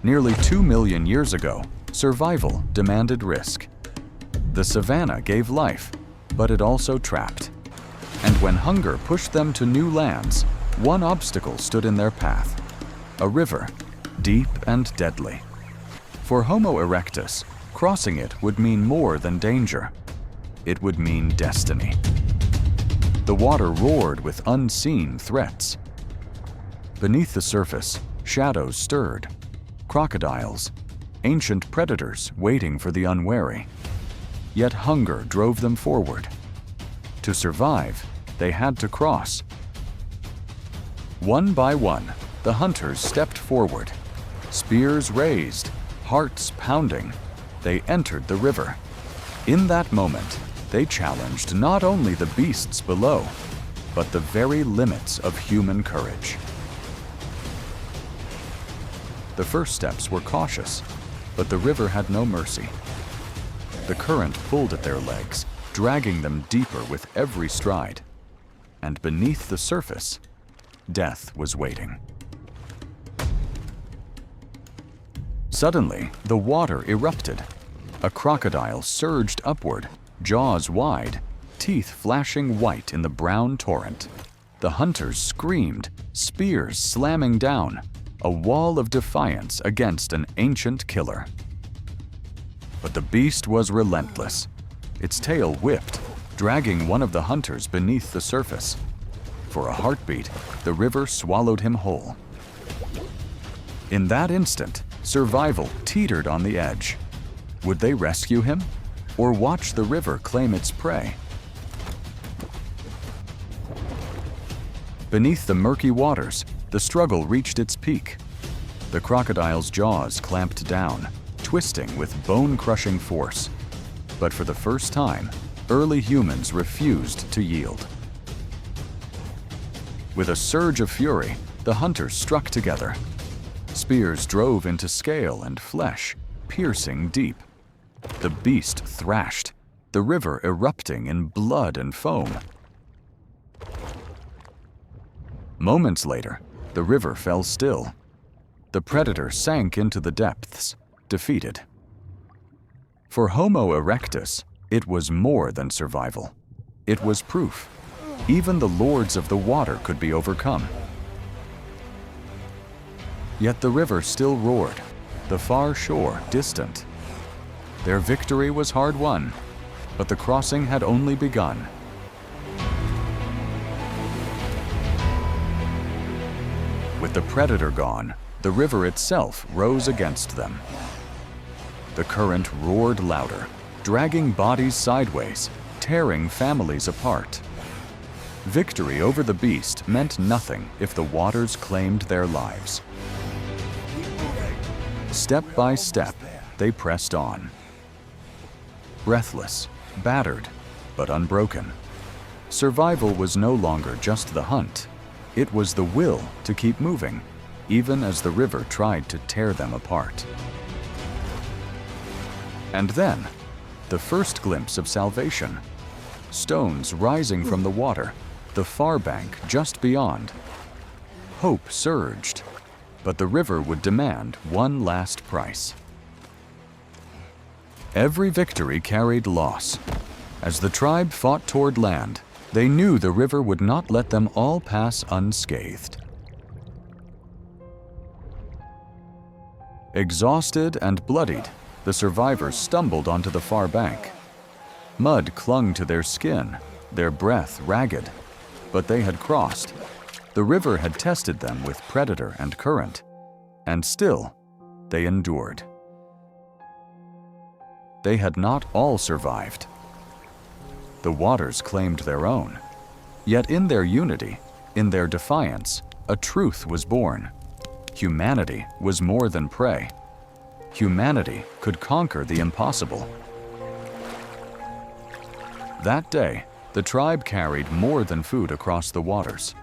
Nearly 2 million years ago, survival demanded risk. The savanna gave life, but it also trapped. And when hunger pushed them to new lands, one obstacle stood in their path: a river, deep and deadly. For Homo erectus, crossing it would mean more than danger. It would mean destiny. The water roared with unseen threats. Beneath the surface, shadows stirred. Crocodiles, ancient predators waiting for the unwary. Yet hunger drove them forward. To survive, they had to cross. One by one, the hunters stepped forward. Spears raised, hearts pounding, they entered the river. In that moment, they challenged not only the beasts below, but the very limits of human courage. The first steps were cautious, but the river had no mercy. The current pulled at their legs, dragging them deeper with every stride. And beneath the surface, death was waiting. Suddenly, the water erupted. A crocodile surged upward, jaws wide, teeth flashing white in the brown torrent. The hunters screamed, spears slamming down, a wall of defiance against an ancient killer. But the beast was relentless. Its tail whipped, dragging one of the hunters beneath the surface. For a heartbeat, the river swallowed him whole. In that instant, survival teetered on the edge. Would they rescue him, or watch the river claim its prey? Beneath the murky waters, the struggle reached its peak. The crocodile's jaws clamped down, twisting with bone-crushing force. But for the first time, early humans refused to yield. With a surge of fury, the hunters struck together. Spears drove into scale and flesh, piercing deep. The beast thrashed, the river erupting in blood and foam. Moments later, the river fell still. The predator sank into the depths, defeated. For Homo erectus, it was more than survival. It was proof. Even the lords of the water could be overcome. Yet the river still roared, the far shore distant. Their victory was hard won, but the crossing had only begun. With the predator gone, the river itself rose against them. The current roared louder, dragging bodies sideways, tearing families apart. Victory over the beast meant nothing if the waters claimed their lives. Step by step, they pressed on. Breathless, battered, but unbroken. Survival was no longer just the hunt. It was the will to keep moving, even as the river tried to tear them apart. And then, the first glimpse of salvation. Stones rising from the water, the far bank just beyond. Hope surged, but the river would demand one last price. Every victory carried loss. As the tribe fought toward land, they knew the river would not let them all pass unscathed. Exhausted and bloodied, the survivors stumbled onto the far bank. Mud clung to their skin, their breath ragged, but they had crossed. The river had tested them with predator and current, and still, they endured. They had not all survived. The waters claimed their own. Yet in their unity, in their defiance, a truth was born. Humanity was more than prey. Humanity could conquer the impossible. That day, the tribe carried more than food across the waters.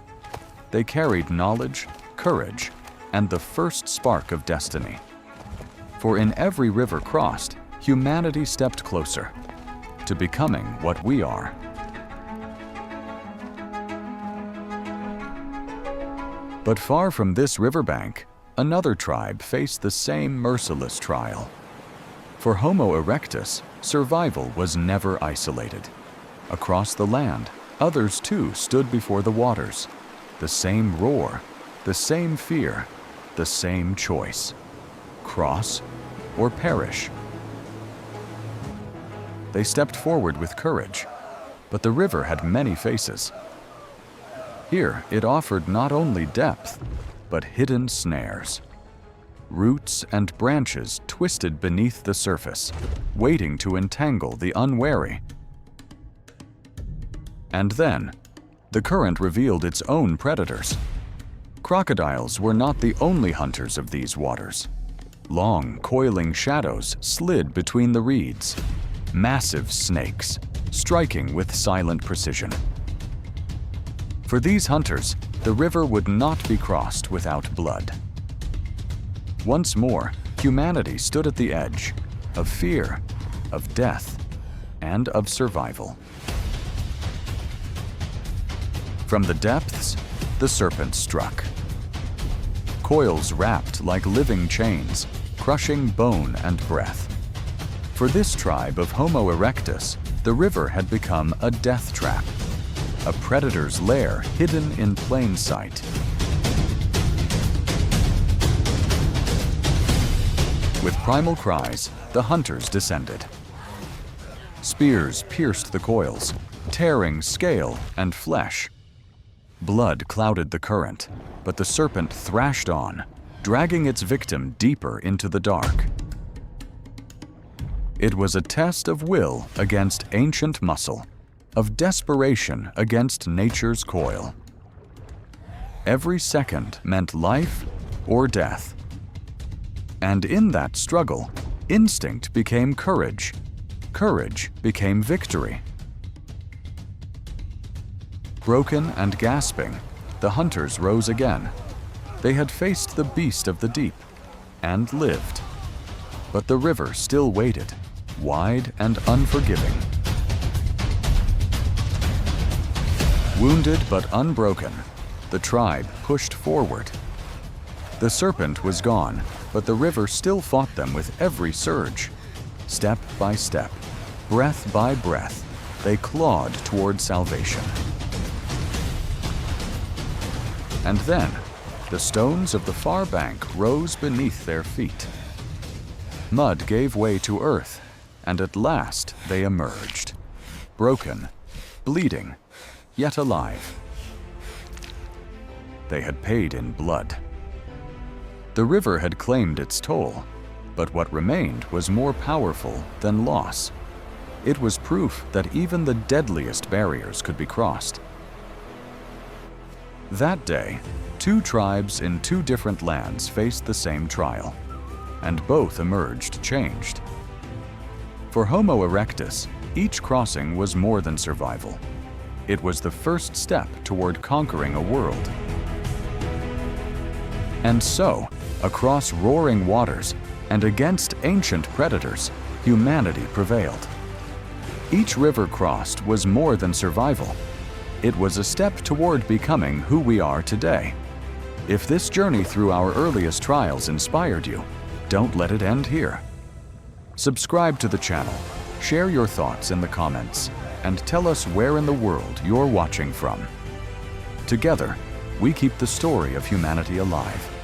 They carried knowledge, courage, and the first spark of destiny. For in every river crossed, humanity stepped closer to becoming what we are. But far from this riverbank, another tribe faced the same merciless trial. For Homo erectus, survival was never isolated. Across the land, others too stood before the waters. The same roar, the same fear, the same choice: cross or perish. They stepped forward with courage, but the river had many faces. Here, it offered not only depth, but hidden snares. Roots and branches twisted beneath the surface, waiting to entangle the unwary. And then, the current revealed its own predators. Crocodiles were not the only hunters of these waters. Long, coiling shadows slid between the reeds. Massive snakes, striking with silent precision. For these hunters, the river would not be crossed without blood. Once more, humanity stood at the edge of fear, of death, and of survival. From the depths, the serpent struck. Coils wrapped like living chains, crushing bone and breath. For this tribe of Homo erectus, the river had become a death trap, a predator's lair hidden in plain sight. With primal cries, the hunters descended. Spears pierced the coils, tearing scale and flesh. Blood clouded the current, but the serpent thrashed on, dragging its victim deeper into the dark. It was a test of will against ancient muscle, of desperation against nature's coil. Every second meant life or death. And in that struggle, instinct became courage. Courage became victory. Broken and gasping, the hunters rose again. They had faced the beast of the deep and lived. But the river still waited, wide and unforgiving. Wounded but unbroken, the tribe pushed forward. The serpent was gone, but the river still fought them with every surge. Step by step, breath by breath, they clawed toward salvation. And then, the stones of the far bank rose beneath their feet. Mud gave way to earth, and at last they emerged, broken, bleeding, yet alive. They had paid in blood. The river had claimed its toll, but what remained was more powerful than loss. It was proof that even the deadliest barriers could be crossed. That day, two tribes in two different lands faced the same trial, and both emerged changed. For Homo erectus, each crossing was more than survival. It was the first step toward conquering a world. And so, across roaring waters and against ancient predators, humanity prevailed. Each river crossed was more than survival. It was a step toward becoming who we are today. If this journey through our earliest trials inspired you, don't let it end here. Subscribe to the channel, share your thoughts in the comments, and tell us where in the world you're watching from. Together, we keep the story of humanity alive.